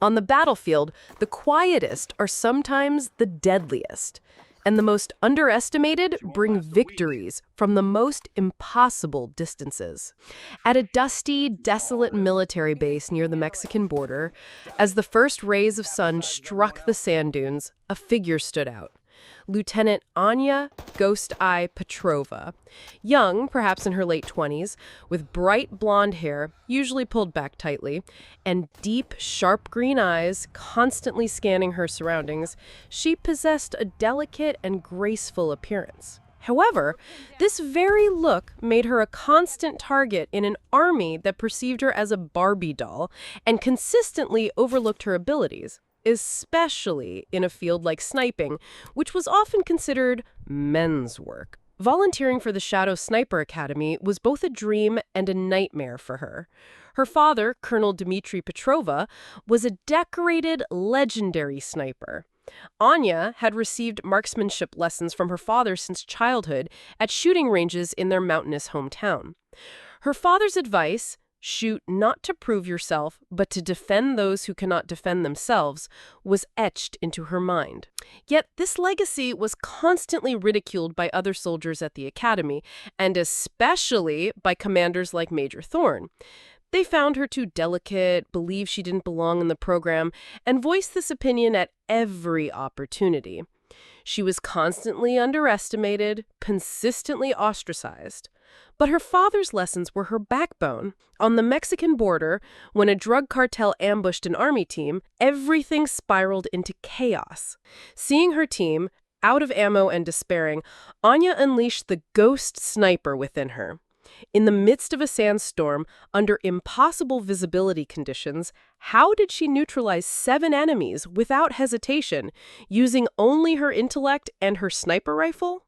On the battlefield, the quietest are sometimes the deadliest, and the most underestimated bring victories from the most impossible distances. At a dusty, desolate military base near the Mexican border, as the first rays of sun struck the sand dunes, a figure stood out. Lieutenant Anya Ghosteye Petrova, young, perhaps in her late 20s, with bright blonde hair, usually pulled back tightly, and deep, sharp green eyes constantly scanning her surroundings, she possessed a delicate and graceful appearance. However, this very look made her a constant target in an army that perceived her as a Barbie doll and consistently overlooked her abilities, especially in a field like sniping, which was often considered men's work. Volunteering for the Shadow Sniper Academy was both a dream and a nightmare for her. Her father, Colonel Dmitry Petrova, was a decorated, legendary sniper. Anya had received marksmanship lessons from her father since childhood at shooting ranges in their mountainous hometown. Her father's advice, shoot not to prove yourself, but to defend those who cannot defend themselves, was etched into her mind. Yet this legacy was constantly ridiculed by other soldiers at the academy, and especially by commanders like Major Thorne. They found her too delicate, believed she didn't belong in the program, and voiced this opinion at every opportunity. She was constantly underestimated, consistently ostracized. But her father's lessons were her backbone. On the Mexican border, when a drug cartel ambushed an army team, everything spiraled into chaos. Seeing her team, out of ammo and despairing, Anya unleashed the ghost sniper within her. In the midst of a sandstorm, under impossible visibility conditions, how did she neutralize 7 enemies without hesitation, using only her intellect and her sniper rifle?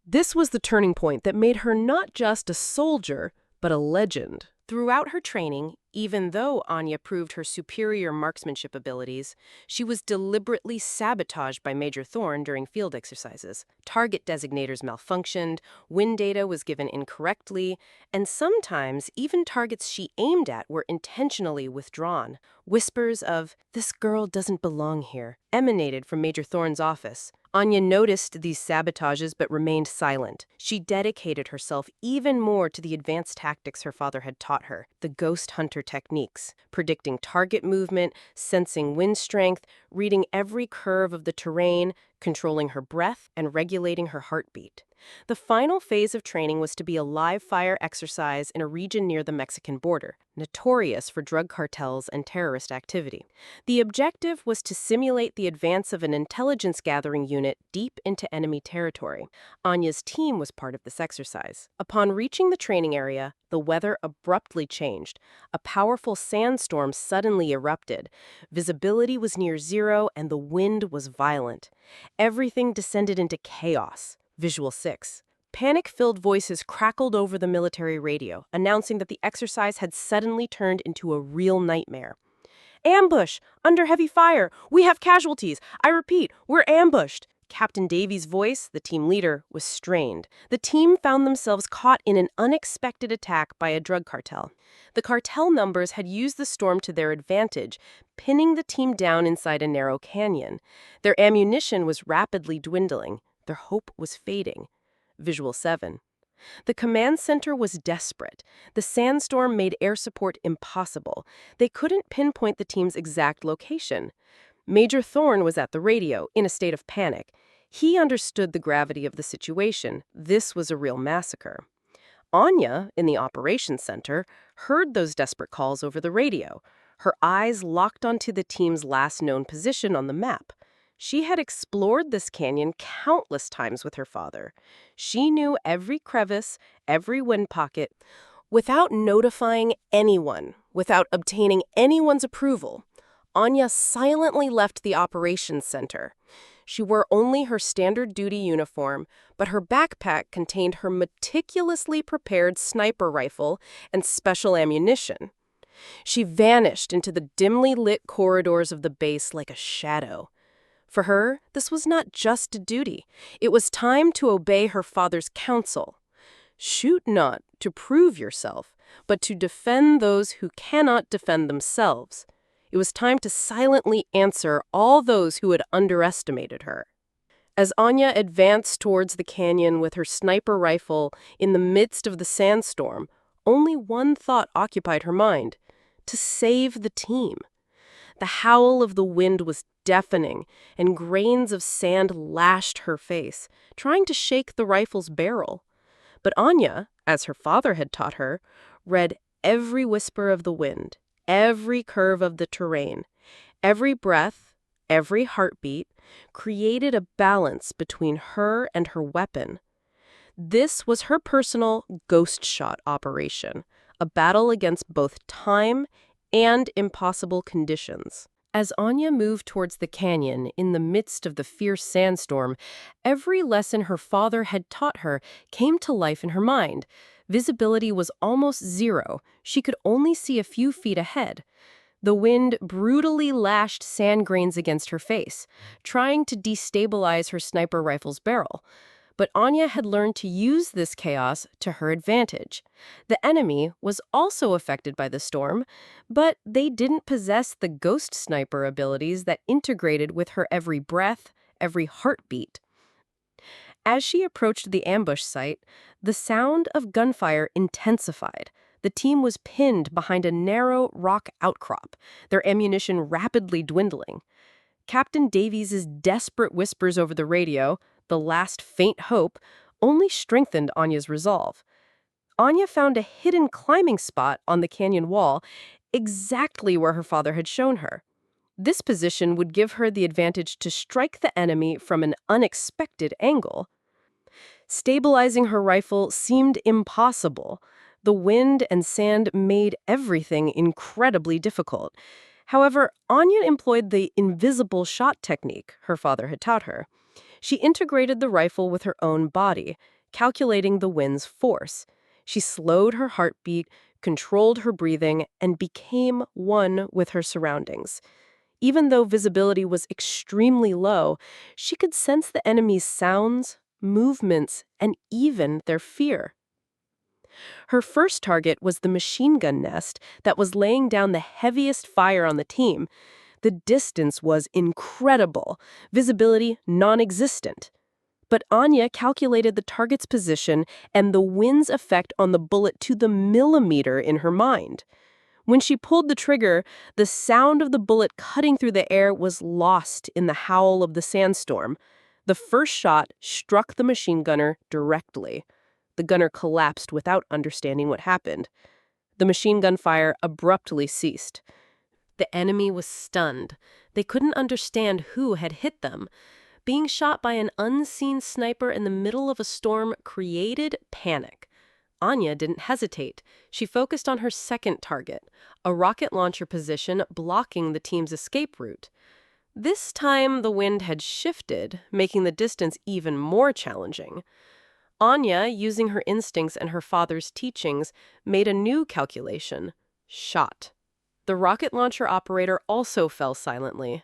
This was the turning point that made her not just a soldier, but a legend. Throughout her training, even though Anya proved her superior marksmanship abilities, she was deliberately sabotaged by Major Thorne during field exercises. Target designators malfunctioned, wind data was given incorrectly, and sometimes even targets she aimed at were intentionally withdrawn. Whispers of, "This girl doesn't belong here," emanated from Major Thorne's office. Anya noticed these sabotages but remained silent. She dedicated herself even more to the advanced tactics her father had taught her, the ghost hunter techniques, predicting target movement, sensing wind strength, reading every curve of the terrain, controlling her breath, and regulating her heartbeat. The final phase of training was to be a live-fire exercise in a region near the Mexican border, notorious for drug cartels and terrorist activity. The objective was to simulate the advance of an intelligence-gathering unit deep into enemy territory. Anya's team was part of this exercise. Upon reaching the training area, the weather abruptly changed. A powerful sandstorm suddenly erupted. Visibility was near zero, and the wind was violent. Everything descended into chaos. Visual 6. Panic-filled voices crackled over the military radio, announcing that the exercise had suddenly turned into a real nightmare. "Ambush! Under heavy fire! We have casualties! I repeat, we're ambushed!" Captain Davies' voice, the team leader, was strained. The team found themselves caught in an unexpected attack by a drug cartel. The cartel numbers had used the storm to their advantage, pinning the team down inside a narrow canyon. Their ammunition was rapidly dwindling. Their hope was fading. Visual 7. The command center was desperate. The sandstorm made air support impossible. They couldn't pinpoint the team's exact location. Major Thorne was at the radio, in a state of panic. He understood the gravity of the situation. This was a real massacre. Anya, in the operations center, heard those desperate calls over the radio. Her eyes locked onto the team's last known position on the map. She had explored this canyon countless times with her father. She knew every crevice, every wind pocket. Without notifying anyone, without obtaining anyone's approval, Anya silently left the operations center. She wore only her standard duty uniform, but her backpack contained her meticulously prepared sniper rifle and special ammunition. She vanished into the dimly lit corridors of the base like a shadow. For her, this was not just a duty. It was time to obey her father's counsel. Shoot not to prove yourself, but to defend those who cannot defend themselves. It was time to silently answer all those who had underestimated her. As Anya advanced towards the canyon with her sniper rifle in the midst of the sandstorm, only one thought occupied her mind: to save the team. The howl of the wind was deafening, and grains of sand lashed her face, trying to shake the rifle's barrel. But Anya, as her father had taught her, read every whisper of the wind, every curve of the terrain, every breath, every heartbeat, created a balance between her and her weapon. This was her personal ghost shot operation, a battle against both time and impossible conditions. As Anya moved towards the canyon in the midst of the fierce sandstorm, every lesson her father had taught her came to life in her mind. Visibility was almost zero. She could only see a few feet ahead. The wind brutally lashed sand grains against her face, trying to destabilize her sniper rifle's barrel. But Anya had learned to use this chaos to her advantage. The enemy was also affected by the storm, but they didn't possess the ghost sniper abilities that integrated with her every breath, every heartbeat. As she approached the ambush site, the sound of gunfire intensified. The team was pinned behind a narrow rock outcrop, their ammunition rapidly dwindling. Captain Davies's desperate whispers over the radio, the last faint hope, only strengthened Anya's resolve. Anya found a hidden climbing spot on the canyon wall, exactly where her father had shown her. This position would give her the advantage to strike the enemy from an unexpected angle. Stabilizing her rifle seemed impossible. The wind and sand made everything incredibly difficult. However, Anya employed the invisible shot technique her father had taught her. She integrated the rifle with her own body, calculating the wind's force. She slowed her heartbeat, controlled her breathing, and became one with her surroundings. Even though visibility was extremely low, she could sense the enemy's sounds, movements, and even their fear. Her first target was the machine gun nest that was laying down the heaviest fire on the team. The distance was incredible, visibility non-existent. But Anya calculated the target's position and the wind's effect on the bullet to the millimeter in her mind. When she pulled the trigger, the sound of the bullet cutting through the air was lost in the howl of the sandstorm. The first shot struck the machine gunner directly. The gunner collapsed without understanding what happened. The machine gun fire abruptly ceased. The enemy was stunned. They couldn't understand who had hit them. Being shot by an unseen sniper in the middle of a storm created panic. Anya didn't hesitate. She focused on her second target, a rocket launcher position blocking the team's escape route. This time, the wind had shifted, making the distance even more challenging. Anya, using her instincts and her father's teachings, made a new calculation: shot. The rocket launcher operator also fell silently.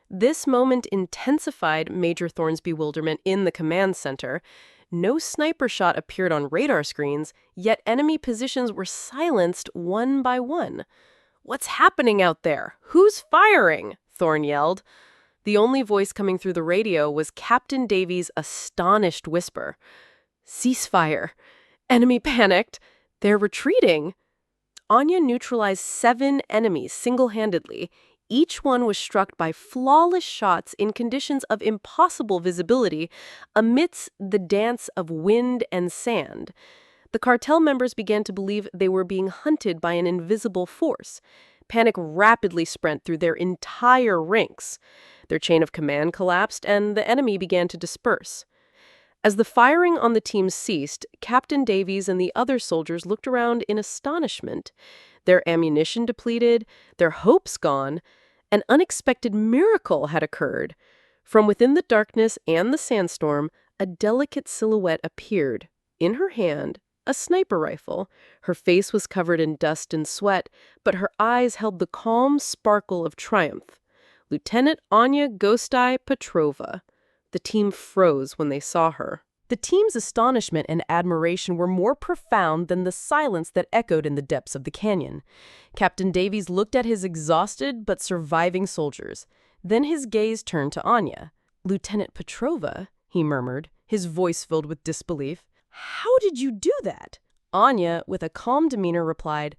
This moment intensified Major Thorne's bewilderment in the command center. No sniper shot appeared on radar screens, yet enemy positions were silenced one by one. "What's happening out there? Who's firing?" Thorne yelled. The only voice coming through the radio was Captain Davies' astonished whisper. "Ceasefire. Enemy panicked. They're retreating." Anya neutralized 7 enemies single-handedly. Each one was struck by flawless shots in conditions of impossible visibility amidst the dance of wind and sand. The cartel members began to believe they were being hunted by an invisible force. Panic rapidly spread through their entire ranks. Their chain of command collapsed, and the enemy began to disperse. As the firing on the team ceased, Captain Davies and the other soldiers looked around in astonishment. Their ammunition depleted, their hopes gone. An unexpected miracle had occurred. From within the darkness and the sandstorm, a delicate silhouette appeared. In her hand, a sniper rifle. Her face was covered in dust and sweat, but her eyes held the calm sparkle of triumph. Lieutenant Anya Ghosteye Petrova. The team froze when they saw her. The team's astonishment and admiration were more profound than the silence that echoed in the depths of the canyon. Captain Davies looked at his exhausted but surviving soldiers. Then his gaze turned to Anya. "Lieutenant Petrova," he murmured, his voice filled with disbelief. "How did you do that?" Anya, with a calm demeanor, replied,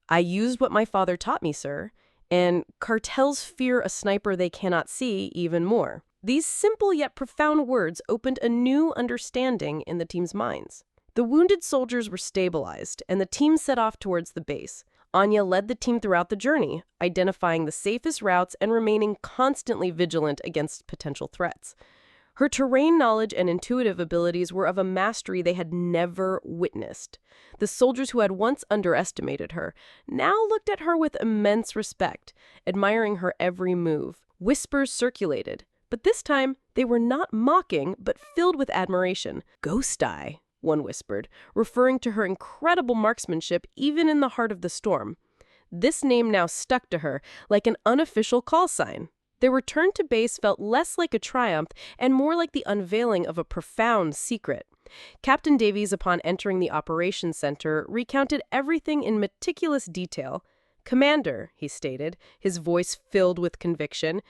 "I used what my father taught me, sir, and cartels fear a sniper they cannot see even more." These simple yet profound words opened a new understanding in the team's minds. The wounded soldiers were stabilized, and the team set off towards the base. Anya led the team throughout the journey, identifying the safest routes and remaining constantly vigilant against potential threats. Her terrain knowledge and intuitive abilities were of a mastery they had never witnessed. The soldiers who had once underestimated her now looked at her with immense respect, admiring her every move. Whispers circulated, but this time they were not mocking but filled with admiration. "Ghosteye," one whispered, referring to her incredible marksmanship even in the heart of the storm. This name now stuck to her like an unofficial call sign. Their return to base felt less like a triumph and more like the unveiling of a profound secret. Captain Davies, upon entering the operations center, recounted everything in meticulous detail. "Commander," he stated, his voice filled with conviction,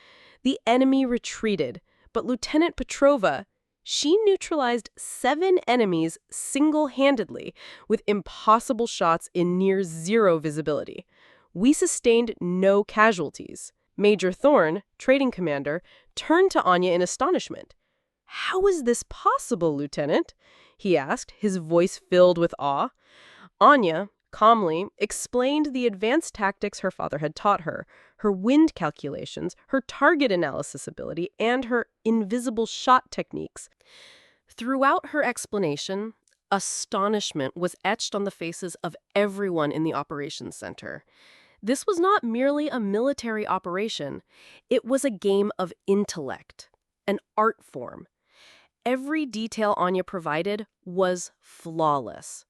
"the enemy retreated, but Lieutenant Petrova, she neutralized 7 enemies single-handedly with impossible shots in near zero visibility. We sustained no casualties." Major Thorne, trading commander, turned to Anya in astonishment. "How is this possible, Lieutenant?" he asked, his voice filled with awe. Anya, calmly, explained the advanced tactics her father had taught her, her wind calculations, her target analysis ability, and her invisible shot techniques. Throughout her explanation, astonishment was etched on the faces of everyone in the operations center. This was not merely a military operation. It was a game of intellect, an art form. Every detail Anya provided was flawless.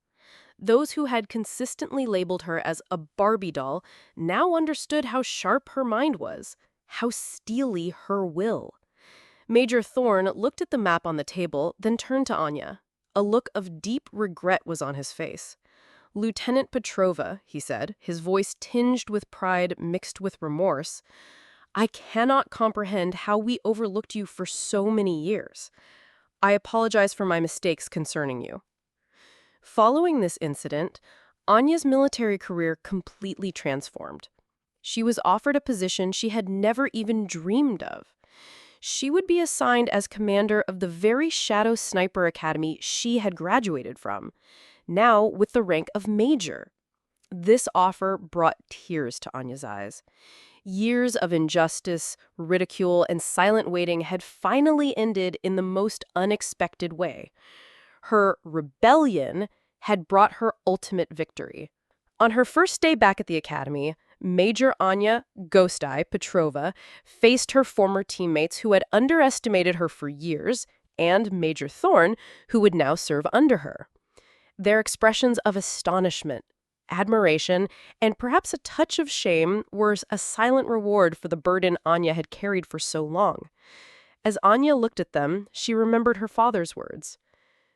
Those who had consistently labeled her as a Barbie doll now understood how sharp her mind was, how steely her will. Major Thorne looked at the map on the table, then turned to Anya. A look of deep regret was on his face. "Lieutenant Petrova," he said, his voice tinged with pride mixed with remorse, "I cannot comprehend how we overlooked you for so many years. I apologize for my mistakes concerning you." Following this incident, Anya's military career completely transformed. She was offered a position she had never even dreamed of. She would be assigned as commander of the very Shadow Sniper Academy she had graduated from, now with the rank of major. This offer brought tears to Anya's eyes. Years of injustice, ridicule, and silent waiting had finally ended in the most unexpected way. Her rebellion had brought her ultimate victory. On her first day back at the academy, Major Anya Ghosteye Petrova faced her former teammates who had underestimated her for years, and Major Thorne, who would now serve under her. Their expressions of astonishment, admiration, and perhaps a touch of shame were a silent reward for the burden Anya had carried for so long. As Anya looked at them, she remembered her father's words,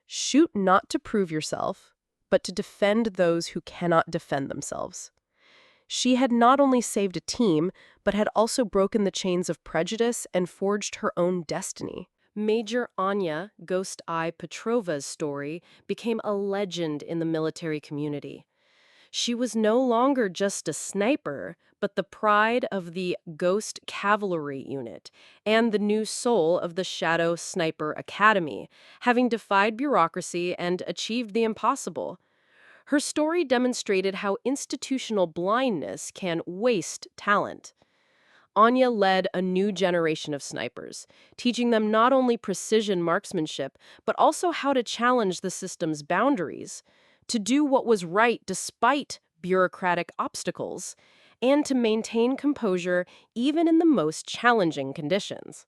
"Shoot not to prove yourself, but to defend those who cannot defend themselves." She had not only saved a team, but had also broken the chains of prejudice and forged her own destiny. Major Anya Ghosteye Petrova's story became a legend in the military community. She was no longer just a sniper, but the pride of the Ghost Cavalry Unit and the new soul of the Shadow Sniper Academy, having defied bureaucracy and achieved the impossible. Her story demonstrated how institutional blindness can waste talent. Anya led a new generation of snipers, teaching them not only precision marksmanship, but also how to challenge the system's boundaries, to do what was right despite bureaucratic obstacles, and to maintain composure even in the most challenging conditions.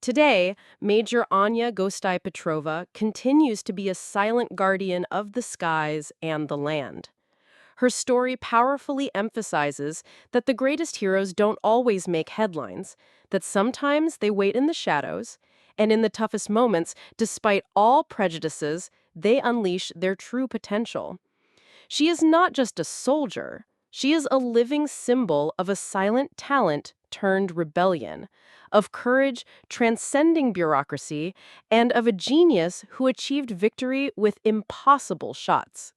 Today, Major Anya Ghosteye Petrova continues to be a silent guardian of the skies and the land. Her story powerfully emphasizes that the greatest heroes don't always make headlines, that sometimes they wait in the shadows, And in the toughest moments, despite all prejudices, they unleash their true potential. She is not just a soldier. She is a living symbol of a silent talent turned rebellion, of courage transcending bureaucracy, and of a genius who achieved victory with impossible shots.